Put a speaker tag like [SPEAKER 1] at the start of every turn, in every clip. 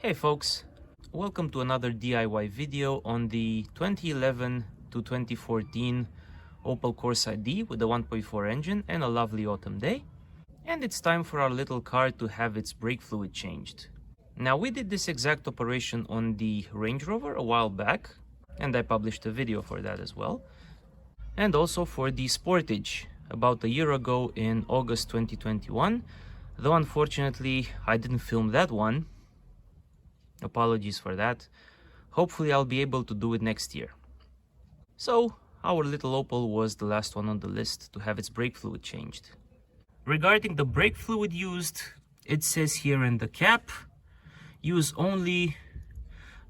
[SPEAKER 1] Hey folks, welcome to another DIY video on the 2011 to 2014 Opel Corsa D with the 1.4 engine and a lovely autumn day. And it's time for our little car to have its brake fluid changed. Now, we did this exact operation on the Range Rover a while back, and I published a video for that as well. And also for the Sportage about a year ago in August 2021, though unfortunately I didn't film that one. Apologies for that. Hopefully I'll be able to do it next year. So our little Opel was the last one on the list to have its brake fluid changed. Regarding the brake fluid used, it says here in the cap, use only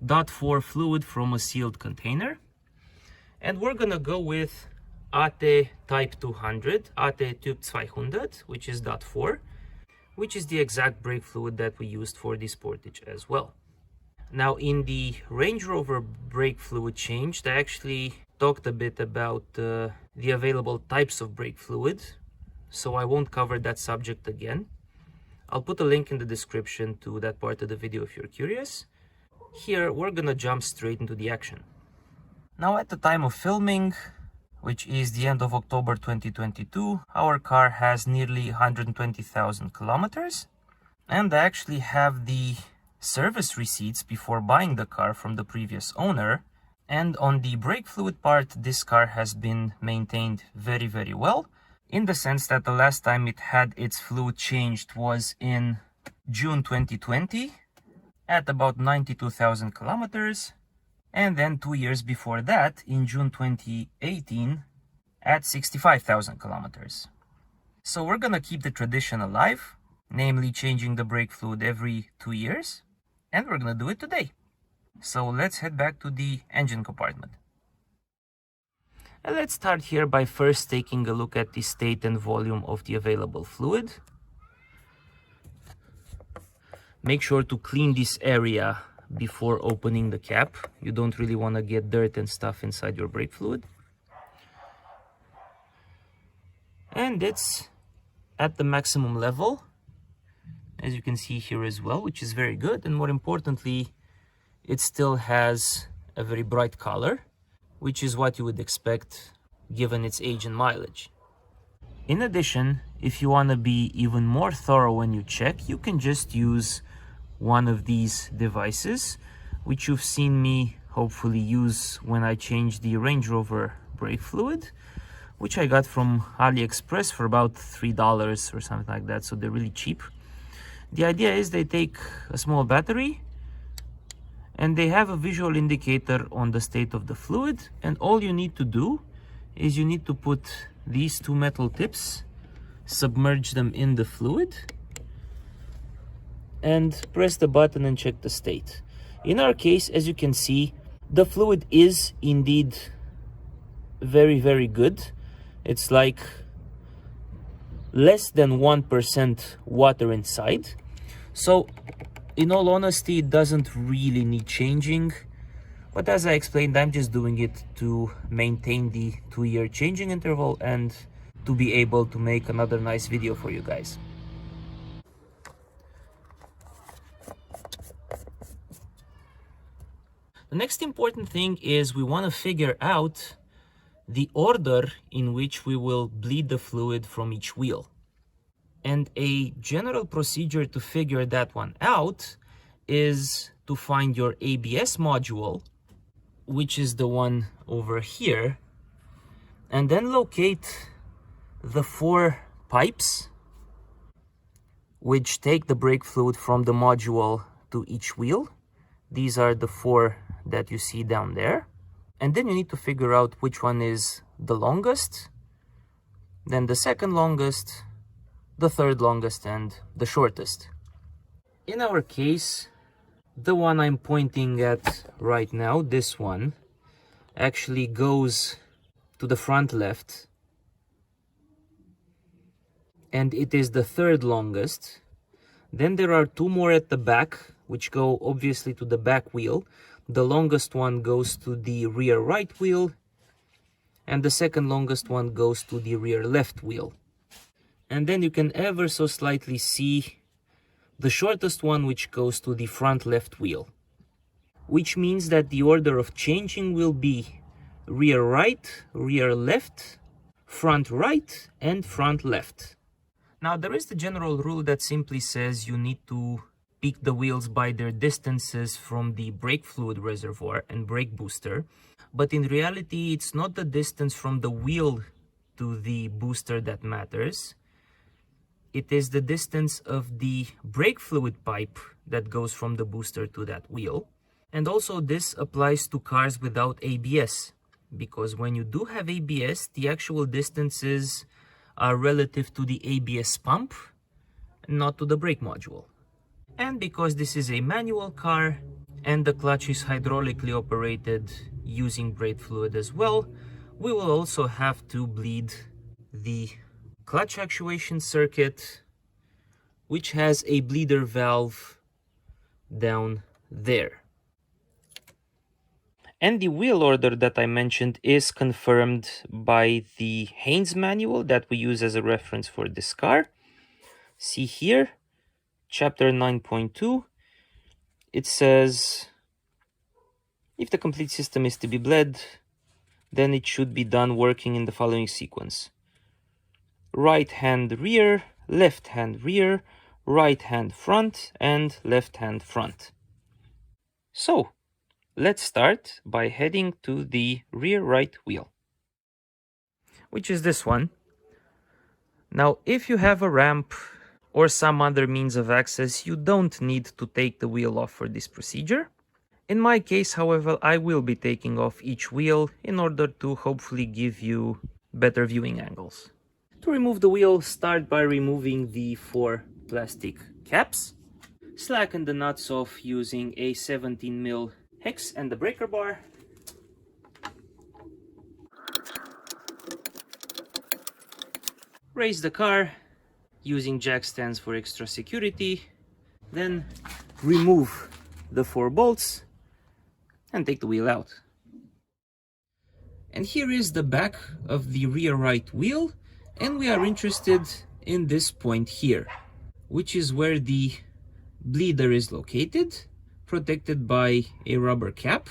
[SPEAKER 1] .4 fluid from a sealed container. And we're gonna go with AT Type 200, AT Typ 200, which is .4, which is the exact brake fluid that we used for the Sportage as well. Now, in the Range Rover brake fluid change, I actually talked a bit about the available types of brake fluid, so I won't cover that subject again. I'll put a link in the description to that part of the video if you're curious. Here, we're gonna jump straight into the action. Now, at the time of filming, which is the end of October 2022, our car has nearly 120,000 kilometers, and I actually have the service receipts before buying the car from the previous owner. And on the brake fluid part, this car has been maintained very, very well, in the sense that the last time it had its fluid changed was in June 2020 at about 92,000 kilometers, and then 2 years before that in June 2018 at 65,000 kilometers. So we're gonna keep the tradition alive, namely changing the brake fluid every 2 years. And we're gonna do it today. So let's head back to the engine compartment. And let's start here by first taking a look at the state and volume of the available fluid. Make sure to clean this area before opening the cap. You don't really want to get dirt and stuff inside your brake fluid. And it's at the maximum level, as you can see here as well, which is very good. And more importantly, it still has a very bright color, which is what you would expect given its age and mileage. In addition, if you want to be even more thorough when you check, you can just use one of these devices, which you've seen me hopefully use when I changed the Range Rover brake fluid, which I got from AliExpress for about $3 or something like that, so they're really cheap. The idea is they take a small battery and they have a visual indicator on the state of the fluid, and all you need to do is you need to put these two metal tips, submerge them in the fluid, and press the button and check the state. In our case, as you can see, the fluid is indeed very, very good. It's like less than 1% water inside. So, in all honesty, it doesn't really need changing. But as I explained, I'm just doing it to maintain the 2-year changing interval and to be able to make another nice video for you guys. The next important thing is we want to figure out the order in which we will bleed the fluid from each wheel. And a general procedure to figure that one out is to find your ABS module, which is the one over here, and then locate the 4 pipes which take the brake fluid from the module to each wheel. These are the 4 that you see down there. And then you need to figure out which one is the longest, then the second longest, the third longest, and the shortest. In our case, the one I'm pointing at right now, this one, actually goes to the front left, and it is the third longest. Then there are 2 more at the back, which go obviously to the back wheel. The longest one goes to the rear right wheel, and the second longest one goes to the rear left wheel. And then you can ever so slightly see the shortest one, which goes to the front left wheel, which means that the order of changing will be rear right, rear left, front right, and front left. Now, there is the general rule that simply says you need to pick the wheels by their distances from the brake fluid reservoir and brake booster. But in reality, it's not the distance from the wheel to the booster that matters. It is the distance of the brake fluid pipe that goes from the booster to that wheel. And also this applies to cars without ABS, because when you do have ABS, the actual distances are relative to the ABS pump, not to the brake module. And because this is a manual car and the clutch is hydraulically operated using brake fluid as well, we will also have to bleed the clutch actuation circuit, which has a bleeder valve down there. And the wheel order that I mentioned is confirmed by the Haynes manual that we use as a reference for this car. See here, chapter 9.2, it says, if the complete system is to be bled, then it should be done working in the following sequence: right hand rear, left hand rear, right hand front, and left hand front. So, let's start by heading to the rear right wheel, which is this one. Now, if you have a ramp or some other means of access, you don't need to take the wheel off for this procedure. In my case, however, I will be taking off each wheel in order to hopefully give you better viewing angles. To remove the wheel, start by removing the 4 plastic caps. Slacken the nuts off using a 17mm hex and the breaker bar. Raise the car using jack stands for extra security. Then remove the 4 bolts and take the wheel out. And here is the back of the rear right wheel, and we are interested in this point here, which is where the bleeder is located, protected by a rubber cap,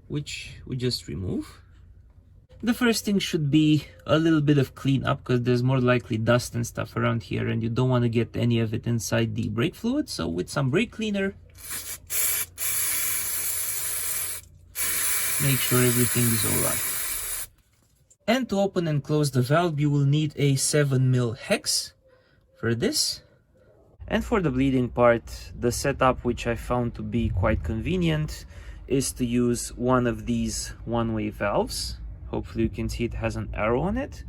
[SPEAKER 1] which we just remove. The first thing should be a little bit of cleanup, because there's more likely dust and stuff around here and you don't want to get any of it inside the brake fluid. So with some brake cleaner, make sure everything is alright. And to open and close the valve, you will need a 7mm hex for this. And for the bleeding part, the setup, which I found to be quite convenient, is to use one of these one-way valves. Hopefully you can see it has an arrow on it.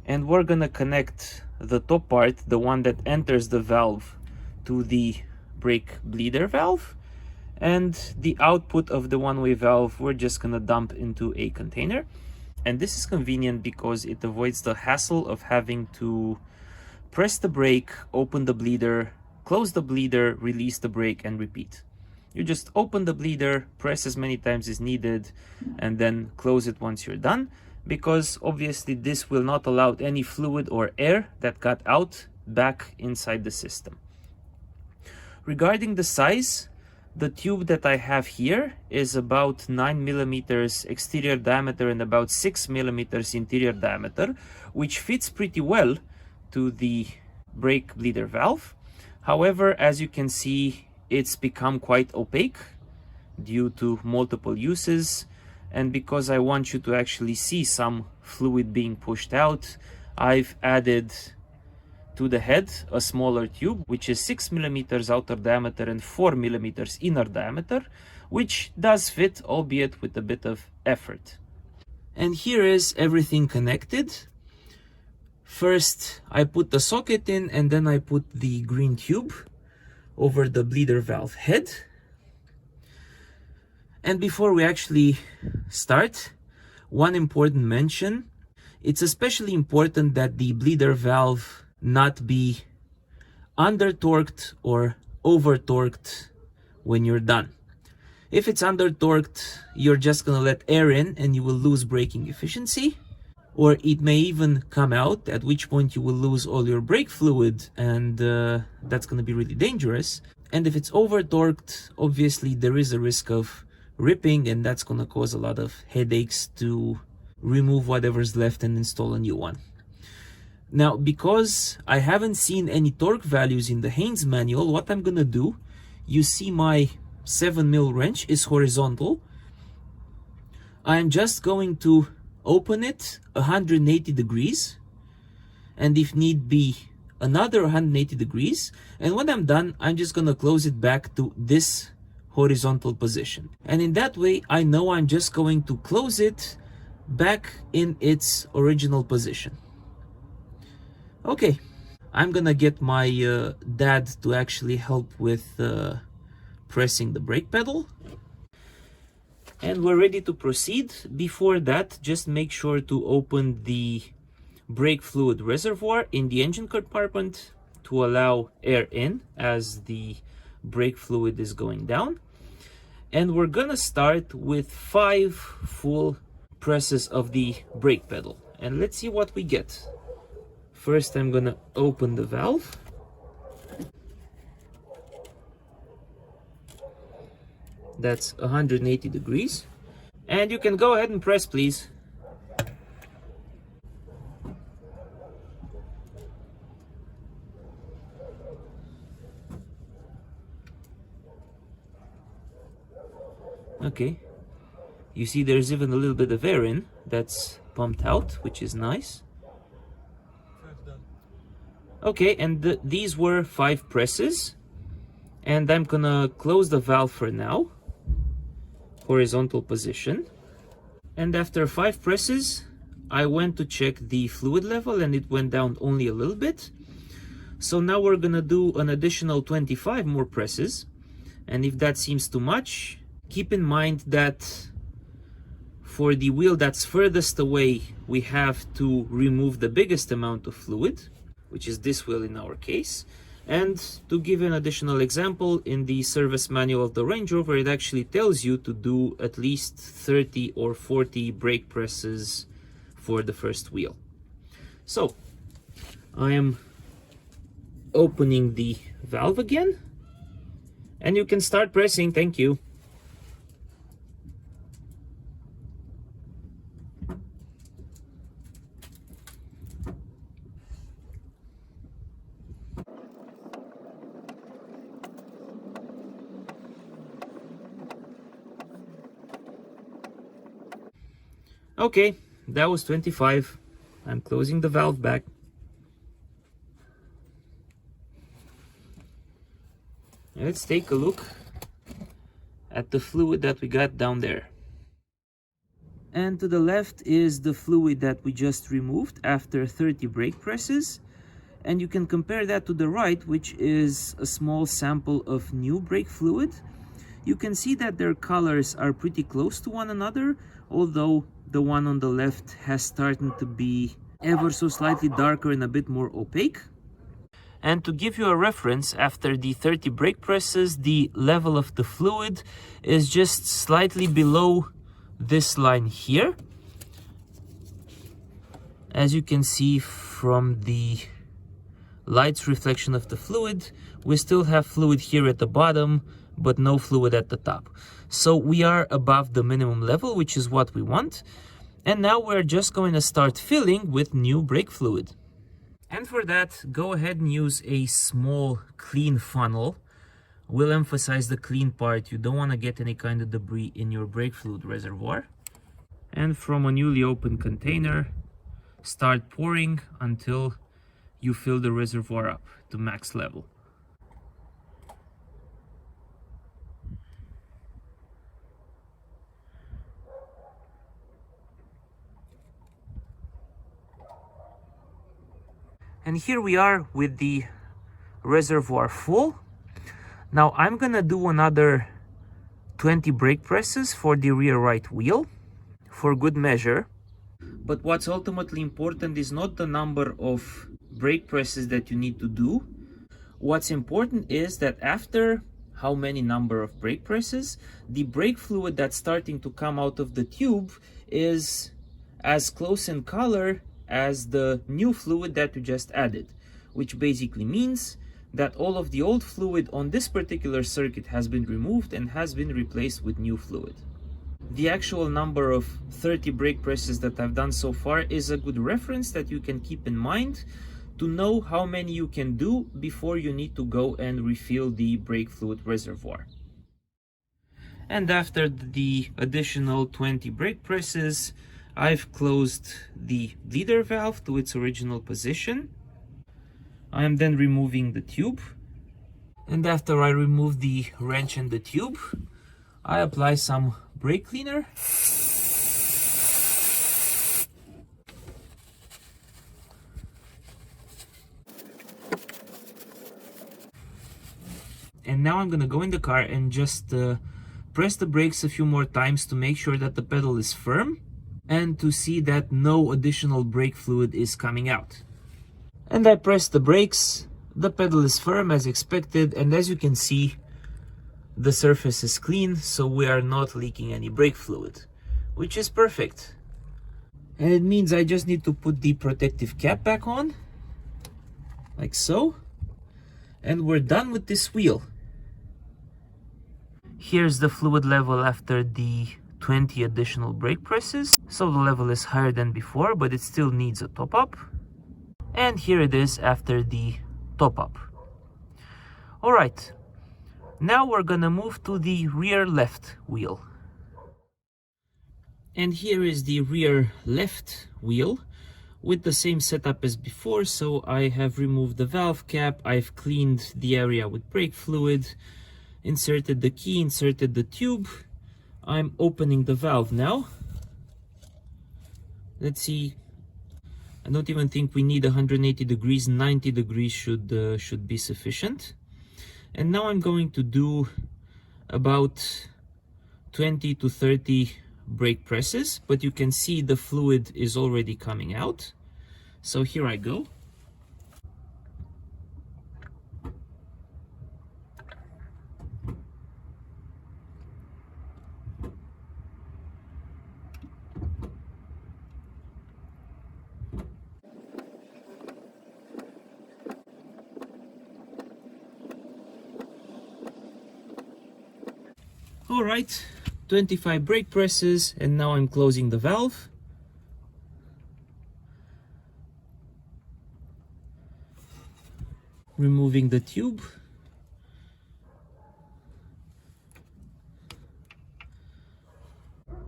[SPEAKER 1] And we're gonna connect the top part, the one that enters the valve, to the brake bleeder valve. And the output of the one-way valve, we're just gonna dump into a container. And this is convenient because it avoids the hassle of having to press the brake, open the bleeder, close the bleeder, release the brake, and repeat. You just open the bleeder, press as many times as needed, and then close it once you're done, because obviously this will not allow any fluid or air that got out back inside the system. Regarding the size, the tube that I have here is about 9mm exterior diameter and about 6mm interior diameter, which fits pretty well to the brake bleeder valve. However, as you can see, it's become quite opaque due to multiple uses, and because I want you to actually see some fluid being pushed out, I've added to the head a smaller tube, which is 6mm outer diameter and 4mm inner diameter, which does fit, albeit with a bit of effort. And here is everything connected. First, I put the socket in, and then I put the green tube over the bleeder valve head. And before we actually start, one important mention: it's especially important that the bleeder valve not be under torqued or over torqued when you're done. If it's under torqued, you're just gonna let air in and you will lose braking efficiency. or it may even come out, at which point you will lose all your brake fluid, and that's going to be really dangerous. And if it's over torqued, obviously there is a risk of ripping, and that's going to cause a lot of headaches to remove whatever's left and install a new one. Now, because I haven't seen any torque values in the Haynes manual, what I'm going to do, you see my 7mm wrench is horizontal. I'm just going to open it 180 degrees, and if need be, another 180 degrees. And when I'm done, I'm just going to close it back to this horizontal position. And in that way, I know I'm just going to close it back in its original position. Okay, I'm gonna get my dad to actually help with pressing the brake pedal. And we're ready to proceed. Before that, just make sure to open the brake fluid reservoir in the engine compartment to allow air in as the brake fluid is going down. And we're gonna start with 5 full presses of the brake pedal. And let's see what we get. First, I'm gonna open the valve. That's 180 degrees. And you can go ahead and press, please. Okay. You see there's even a little bit of air in that's pumped out, which is nice. Okay, and these were 5 presses, and I'm gonna close the valve for now, horizontal position. And after 5 presses, I went to check the fluid level, and it went down only a little bit. So now we're gonna do an additional 25 more presses, and if that seems too much, keep in mind that for the wheel that's furthest away, we have to remove the biggest amount of fluid, which is this wheel in our case. And to give an additional example, in the service manual of the Range Rover, it actually tells you to do at least 30 or 40 brake presses for the first wheel. So I am opening the valve again, and you can start pressing. Thank you. Okay, that was 25. I'm closing the valve back. Let's take a look at the fluid that we got down there. And to the left is the fluid that we just removed after 30 brake presses. And you can compare that to the right, which is a small sample of new brake fluid. You can see that their colors are pretty close to one another, although the one on the left has started to be ever so slightly darker and a bit more opaque. And to give you a reference, after the 30 brake presses, the level of the fluid is just slightly below this line here. As you can see from the light's reflection of the fluid, we still have fluid here at the bottom, but no fluid at the top. So we are above the minimum level, which is what we want. And now we're just going to start filling with new brake fluid. And for that, go ahead and use a small clean funnel. We'll emphasize the clean part. You don't want to get any kind of debris in your brake fluid reservoir. And from a newly opened container, start pouring until you fill the reservoir up to max level. And here we are with the reservoir full. Now I'm gonna do another 20 brake presses for the rear right wheel for good measure. But what's ultimately important is not the number of brake presses that you need to do. What's important is that after how many number of brake presses, the brake fluid that's starting to come out of the tube is as close in color as the new fluid that we just added, which basically means that all of the old fluid on this particular circuit has been removed and has been replaced with new fluid. The actual number of 30 brake presses that I've done so far is a good reference that you can keep in mind to know how many you can do before you need to go and refill the brake fluid reservoir. And after the additional 20 brake presses, I've closed the bleeder valve to its original position. I am then removing the tube. And after I remove the wrench and the tube, I apply some brake cleaner. And now I'm gonna go in the car and just press the brakes a few more times to make sure that the pedal is firm and to see that no additional brake fluid is coming out. And I press the brakes, the pedal is firm as expected, and as you can see, the surface is clean, so we are not leaking any brake fluid, which is perfect. And it means I just need to put the protective cap back on, like so, and we're done with this wheel. Here's the fluid level after the 20 additional brake presses. So the level is higher than before, but it still needs a top up. And here it is after the top up. All right, now we're gonna move to the rear left wheel. And here is the rear left wheel with the same setup as before. So I have removed the valve cap, I've cleaned the area with brake fluid, inserted the key, inserted the tube. I'm opening the valve now. Let's see. I don't even think we need 180 degrees. 90 degrees should be sufficient. And now I'm going to do about 20 to 30 brake presses, but you can see the fluid is already coming out. So here I go. All right, 25 brake presses, and now I'm closing the valve. Removing the tube.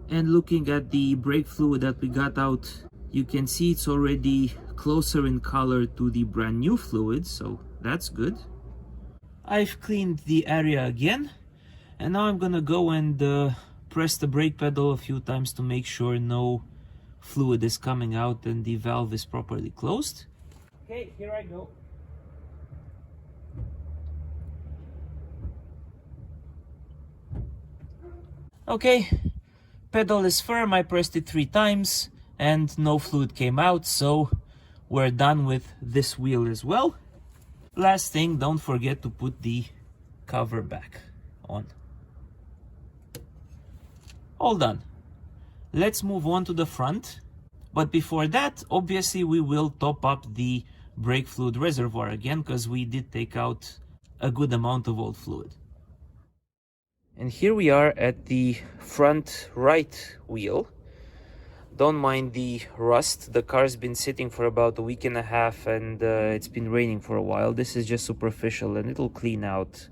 [SPEAKER 1] And looking at the brake fluid that we got out, you can see it's already closer in color to the brand new fluid, so that's good. I've cleaned the area again. And now I'm gonna go and press the brake pedal a few times to make sure no fluid is coming out and the valve is properly closed. Okay, here I go. Okay, pedal is firm, I pressed it 3 times and no fluid came out, so we're done with this wheel as well. Last thing, don't forget to put the cover back on. All done. Let's move on to the front. But before that, obviously we will top up the brake fluid reservoir again, because we did take out a good amount of old fluid. And here we are at the front right wheel. Don't mind the rust. The car's been sitting for about a week and a half and it's been raining for a while. This is just superficial and it'll clean out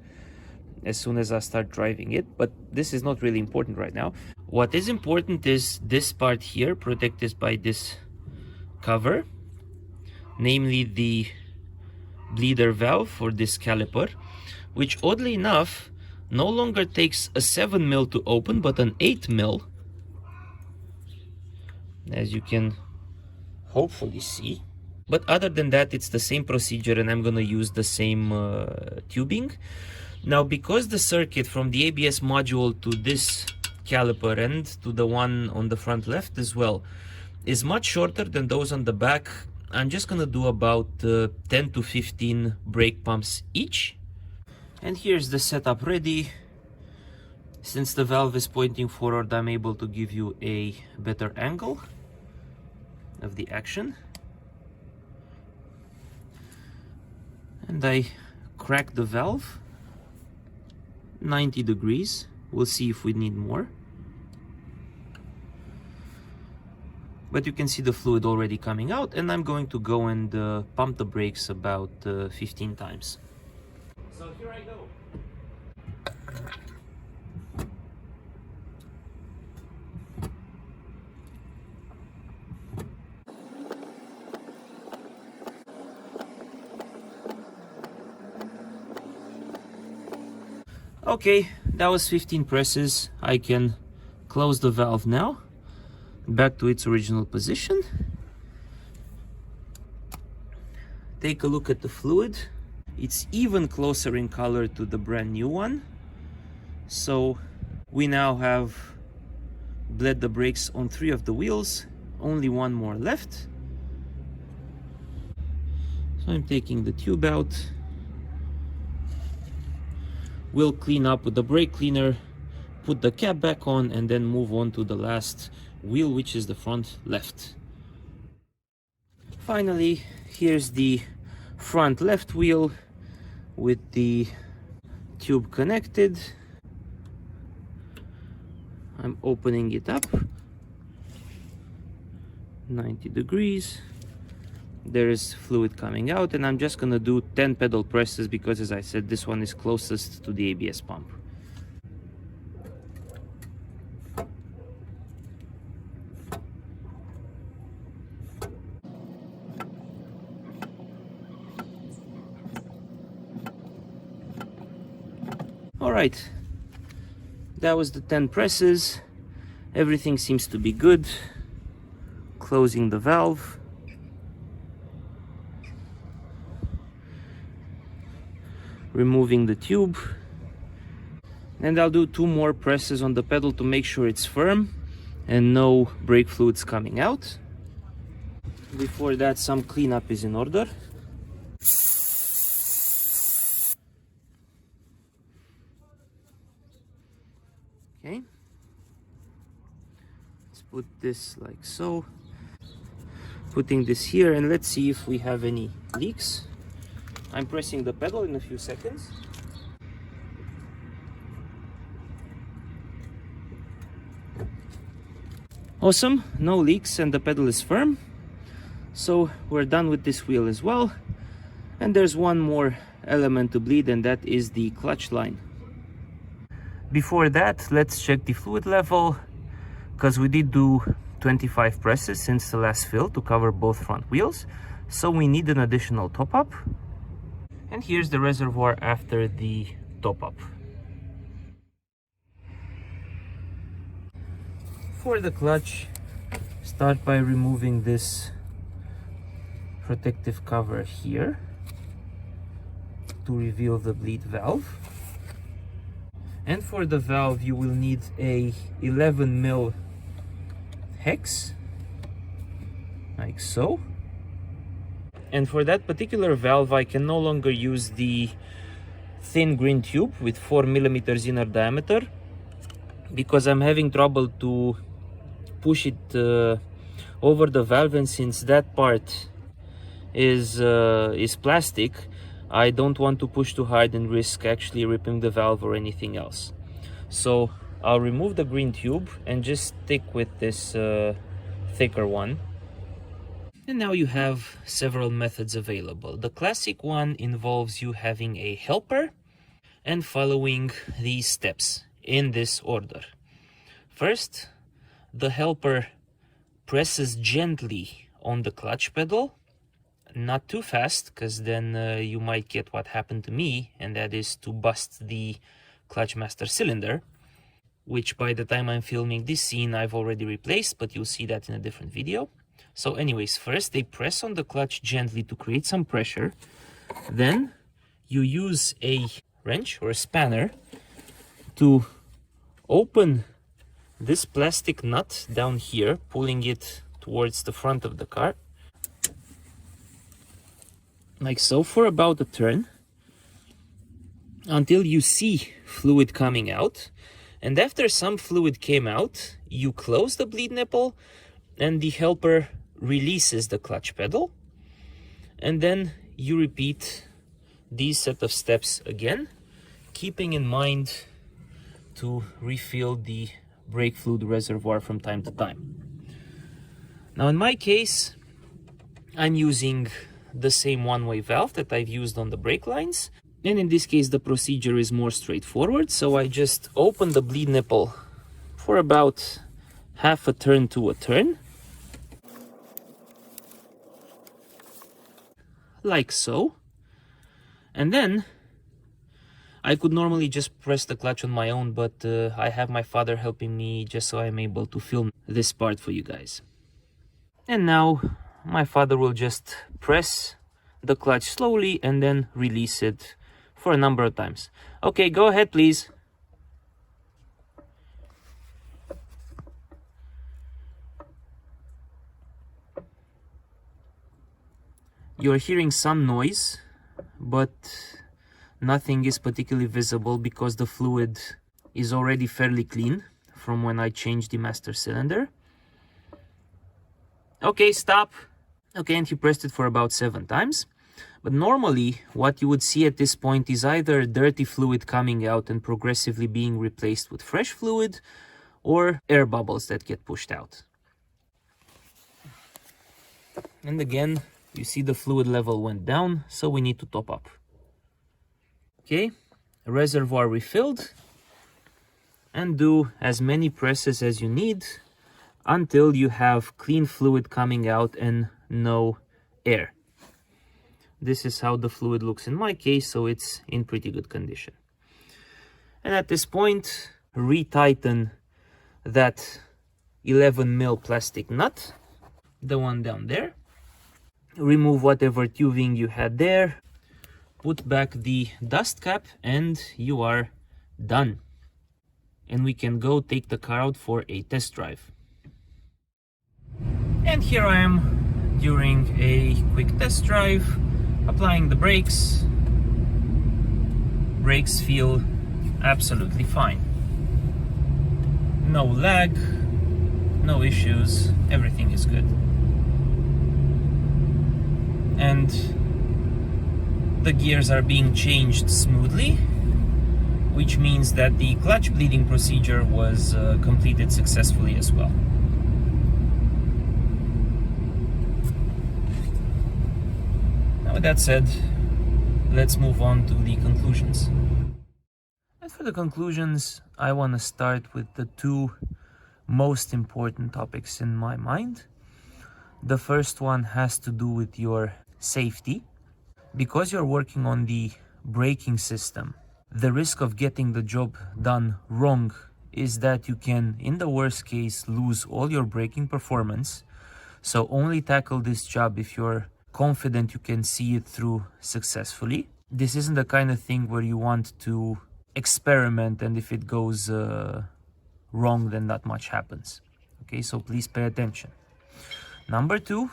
[SPEAKER 1] as soon as I start driving it, but this is not really important right now. What is important is this part here, protected by this cover, namely the bleeder valve for this caliper, which oddly enough no longer takes a 7mm to open but an 8mm, as you can hopefully see. But other than that, it's the same procedure and I'm gonna use the same tubing. Now, because the circuit from the ABS module to this caliper and to the one on the front left as well is much shorter than those on the back, I'm just gonna do about 10 to 15 brake pumps each. And here's the setup ready. Since the valve is pointing forward, I'm able to give you a better angle. of the action. And I crack the valve 90 degrees. We'll see if we need more. But you can see the fluid already coming out, and I'm going to go and pump the brakes about 15 times. So here I go. Okay, that was 15 presses. I can close the valve now, back to its original position. Take a look at the fluid. It's even closer in color to the brand new one. So we now have bled the brakes on 3 of the wheels, only 1 more left. So I'm taking the tube out. We'll clean up with the brake cleaner, put the cap back on, and then move on to the last wheel, which is the front left. Finally, here's the front left wheel with the tube connected. I'm opening it up 90 degrees. There is fluid coming out, and I'm just gonna do 10 pedal presses because, as I said, this one is closest to the ABS pump. All right, that was the 10 presses. Everything seems to be good. Closing the valve. Removing the tube, and I'll do 2 more presses on the pedal to make sure it's firm and no brake fluids coming out. Before that, some cleanup is in order. Okay, let's put this like so, putting this here, and let's see if we have any leaks. I'm pressing the pedal in a few seconds. Awesome, no leaks and the pedal is firm. So we're done with this wheel as well. And there's one more element to bleed, and that is the clutch line. Before that, let's check the fluid level, because we did do 25 presses since the last fill to cover both front wheels. So we need an additional top-up. And here's the reservoir after the top-up. For the clutch, start by removing this protective cover here to reveal the bleed valve. And for the valve, you will need a 11 mil hex, like so. And for that particular valve, I can no longer use the thin green tube with 4 millimeters inner diameter, because I'm having trouble to push it over the valve, and since that part is plastic, I don't want to push too hard and risk actually ripping the valve or anything else. So I'll remove the green tube and just stick with this thicker one. And now you have several methods available. The classic one involves you having a helper and following these steps in this order. First, the helper presses gently on the clutch pedal, not too fast, because then you might get what happened to me, and that is to bust the clutch master cylinder, which by the time I'm filming this scene I've already replaced, but you'll see that in a different video. So anyways, first they press on the clutch gently to create some pressure. Then you use a wrench or a spanner to open this plastic nut down here, pulling it towards the front of the car, like so, for about a turn, until you see fluid coming out. And after some fluid came out, you close the bleed nipple and the helper releases the clutch pedal, and then you repeat these set of steps again, keeping in mind to refill the brake fluid reservoir from time to time. Now in my case, I'm using the same one-way valve that I've used on the brake lines, and in this case the procedure is more straightforward. So I just open the bleed nipple for about half a turn to a turn, like so, and then I could normally just press the clutch on my own, but I have my father helping me just so I'm able to film this part for you guys. And now my father will just press the clutch slowly and then release it for a number of times. Okay, go ahead, please. You're hearing some noise, but nothing is particularly visible because the fluid is already fairly clean from when I changed the master cylinder. Okay, stop. Okay, and he pressed it for about 7 times. But normally what you would see at this point is either dirty fluid coming out and progressively being replaced with fresh fluid, or air bubbles that get pushed out. And again, you see the fluid level went down, so we need to top up. Okay, reservoir refilled, and do as many presses as you need until you have clean fluid coming out and no air. This is how the fluid looks in my case, so it's in pretty good condition. And at this point, retighten that 11mm plastic nut, the one down there. Remove whatever tubing you had there, put back the dust cap, and you are done. And we can go take the car out for a test drive. And here I am during a quick test drive, applying the brakes. Brakes feel absolutely fine. No lag, no issues, everything is good. And the gears are being changed smoothly, which means that the clutch bleeding procedure was completed successfully as well. Now with that said, let's move on to the conclusions. And for the conclusions, I want to start with the 2 most important topics in my mind. The first one has to do with your safety. Because you're working on the braking system, the risk of getting the job done wrong is that you can, in the worst case, lose all your braking performance. So only tackle this job if you're confident you can see it through successfully. This isn't the kind of thing where you want to experiment, and if it goes wrong, then not much happens. Okay, so please pay attention. Number 2,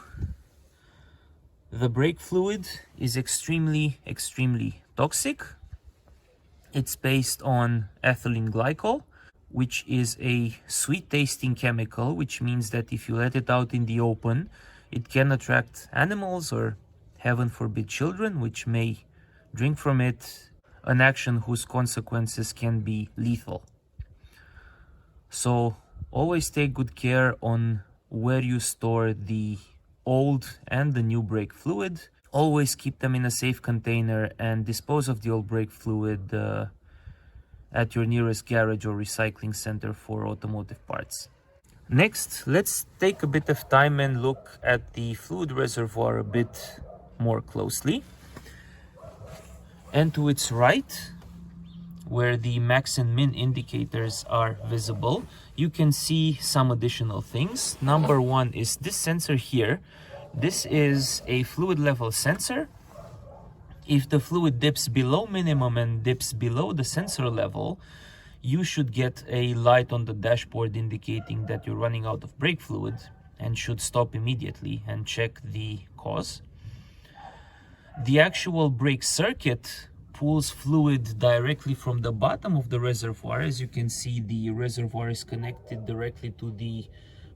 [SPEAKER 1] the brake fluid is extremely toxic. It's based on ethylene glycol, which is a sweet tasting chemical, which means that if you let it out in the open, it can attract animals or, heaven forbid, children, which may drink from it, an action whose consequences can be lethal. So always take good care on where you store the old and the new brake fluid. Always keep them in a safe container and dispose of the old brake fluid at your nearest garage or recycling center for automotive parts. Next, let's take a bit of time and look at the fluid reservoir a bit more closely. And to its right, where the max and min indicators are visible, you can see some additional things. Number 1 is this sensor here. This is a fluid level sensor. If the fluid dips below minimum and dips below the sensor level, you should get a light on the dashboard indicating that you're running out of brake fluid and should stop immediately and check the cause. The actual brake circuit pulls fluid directly from the bottom of the reservoir. As you can see, the reservoir is connected directly to the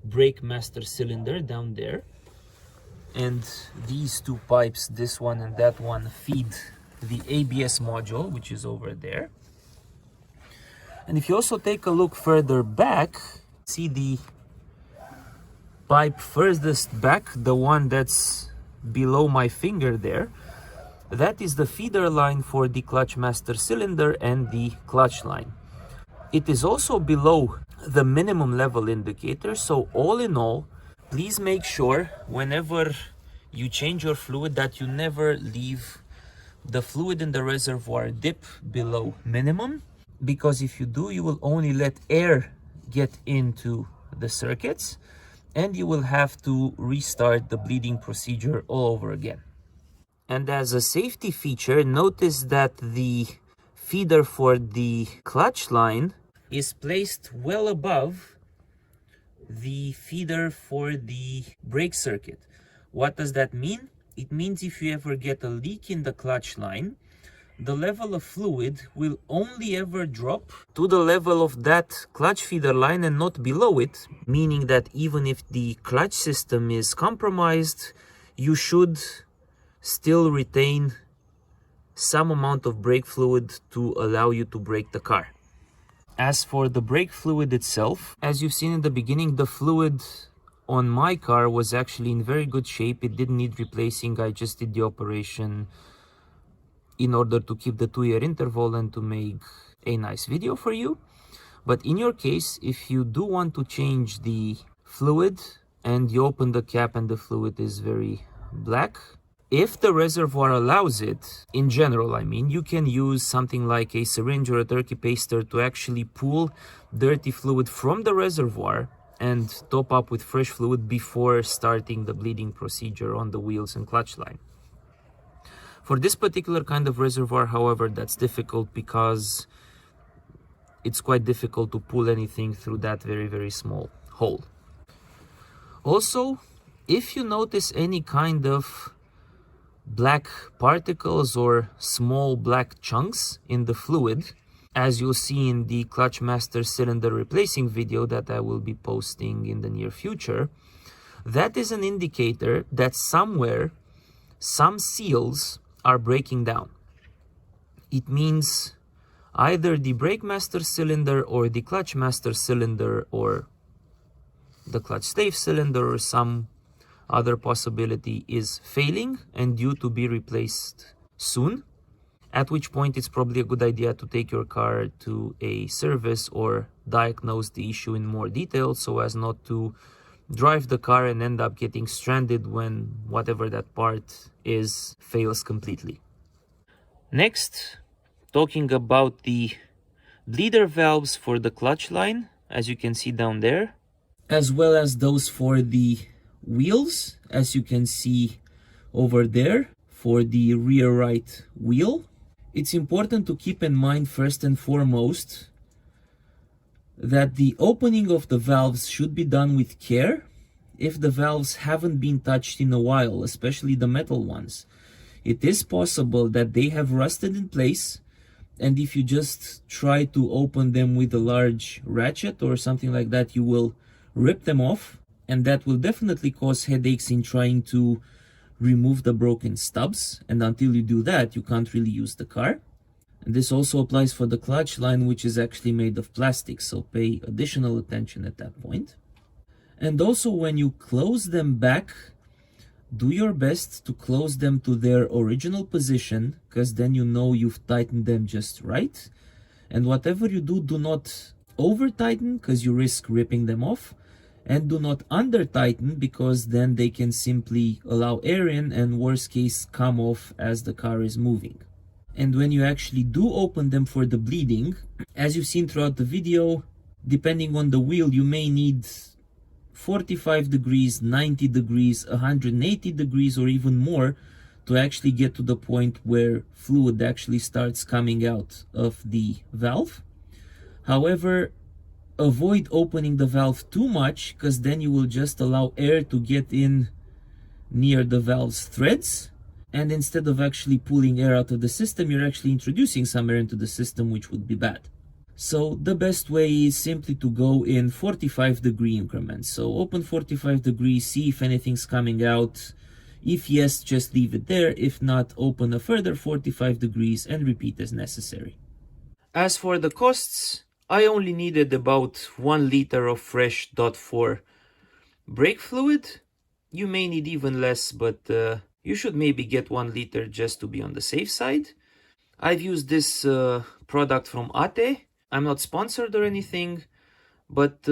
[SPEAKER 1] brake master cylinder down there. and these two pipes, this one and that one, feed the ABS module, which is over there. And if you also take a look further back, see the pipe furthest back, the one that's below my finger there, that is the feeder line for the clutch master cylinder and the clutch line. It is also below the minimum level indicator, so all in all, please make sure whenever you change your fluid that you never leave the fluid in the reservoir dip below minimum, because if you do, you will only let air get into the circuits and you will have to restart the bleeding procedure all over again. And as a safety feature, notice that the feeder for the clutch line is placed well above the feeder for the brake circuit. What does that mean? It means if you ever get a leak in the clutch line, the level of fluid will only ever drop to the level of that clutch feeder line and not below it, meaning that even if the clutch system is compromised, you should still retain some amount of brake fluid to allow you to brake the car. As for the brake fluid itself, as you've seen in the beginning, the fluid on my car was actually in very good shape. It didn't need replacing. I just did the operation in order to keep the 2-year interval and to make a nice video for you. But in your case, if you do want to change the fluid and you open the cap and the fluid is very black, if the reservoir allows it, in general I mean, you can use something like a syringe or a turkey paster to actually pull dirty fluid from the reservoir and top up with fresh fluid before starting the bleeding procedure on the wheels and clutch line. For this particular kind of reservoir, however, that's difficult because it's quite difficult to pull anything through that very, very small hole. Also, if you notice any kind of black particles or small black chunks in the fluid, as you'll see in the clutch master cylinder replacing video that I will be posting in the near future, that is an indicator that somewhere some seals are breaking down. It means either the brake master cylinder or the clutch master cylinder or the clutch stave cylinder or some other possibility is failing and due to be replaced soon, at which point it's probably a good idea to take your car to a service or diagnose the issue in more detail so as not to drive the car and end up getting stranded when whatever that part is fails completely. Next, talking about the bleeder valves for the clutch line, as you can see down there, as well as those for the wheels, as you can see over there for the rear right wheel. It's important to keep in mind first and foremost that the opening of the valves should be done with care if the valves haven't been touched in a while, especially the metal ones. It is possible that they have rusted in place, and if you just try to open them with a large ratchet or something like that, you will rip them off, and that will definitely cause headaches in trying to remove the broken stubs, and until you do that, you can't really use the car. And this also applies for the clutch line, which is actually made of plastic, so pay additional attention at that point. And also, when you close them back, do your best to close them to their original position, because then you know you've tightened them just right. And whatever you do, do not over tighten, because you risk ripping them off, and do not under tighten, because then they can simply allow air in and worst case come off as the car is moving. And when you actually do open them for the bleeding, as you've seen throughout the video, depending on the wheel, you may need 45 degrees, 90 degrees, 180 degrees, or even more to actually get to the point where fluid actually starts coming out of the valve. However, avoid opening the valve too much, because then you will just allow air to get in near the valve's threads, and instead of actually pulling air out of the system, you're actually introducing some air into the system, which would be bad. So the best way is simply to go in 45-degree increments. So open 45 degrees, see if anything's coming out. If yes, just leave it there. If not, open a further 45 degrees and repeat as necessary. As for the costs, I only needed about 1 liter of fresh .4 brake fluid. You may need even less, but you should maybe get 1 liter just to be on the safe side. I've used this product from Ate. I'm not sponsored or anything, but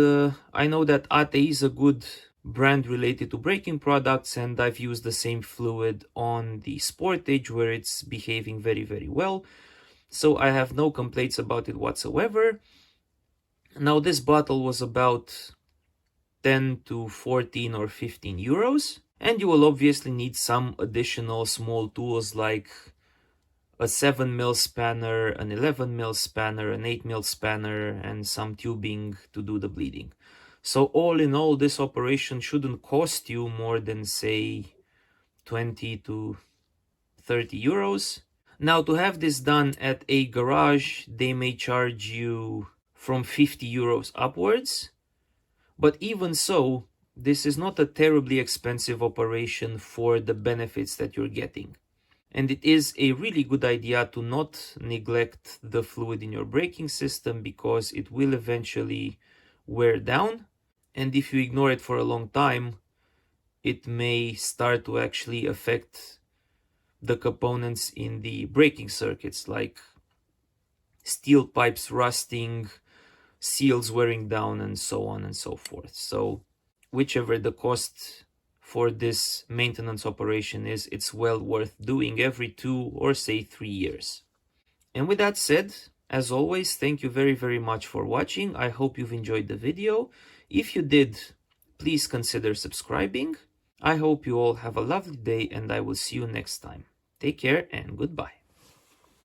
[SPEAKER 1] I know that Ate is a good brand related to braking products, and I've used the same fluid on the Sportage where it's behaving very, very well. So I have no complaints about it whatsoever. Now this bottle was about 10 to 14 or 15 euros. And you will obviously need some additional small tools like a 7mm spanner, an 11mm spanner, an 8mm spanner, and some tubing to do the bleeding. So all in all, this operation shouldn't cost you more than, say, 20 to 30 euros. Now, to have this done at a garage, they may charge you from 50 euros upwards. But even so, this is not a terribly expensive operation for the benefits that you're getting. And it is a really good idea to not neglect the fluid in your braking system because it will eventually wear down. And if you ignore it for a long time, it may start to actually affect the components in the braking circuits, like steel pipes rusting, seals wearing down, and so on and so forth. So whichever the cost for this maintenance operation is, it's well worth doing every 2 or say 3 years. And with that said, as always, thank you very, very much for watching. I hope you've enjoyed the video. If you did, please consider subscribing. I hope you all have a lovely day, and I will see you next time. Take care and goodbye.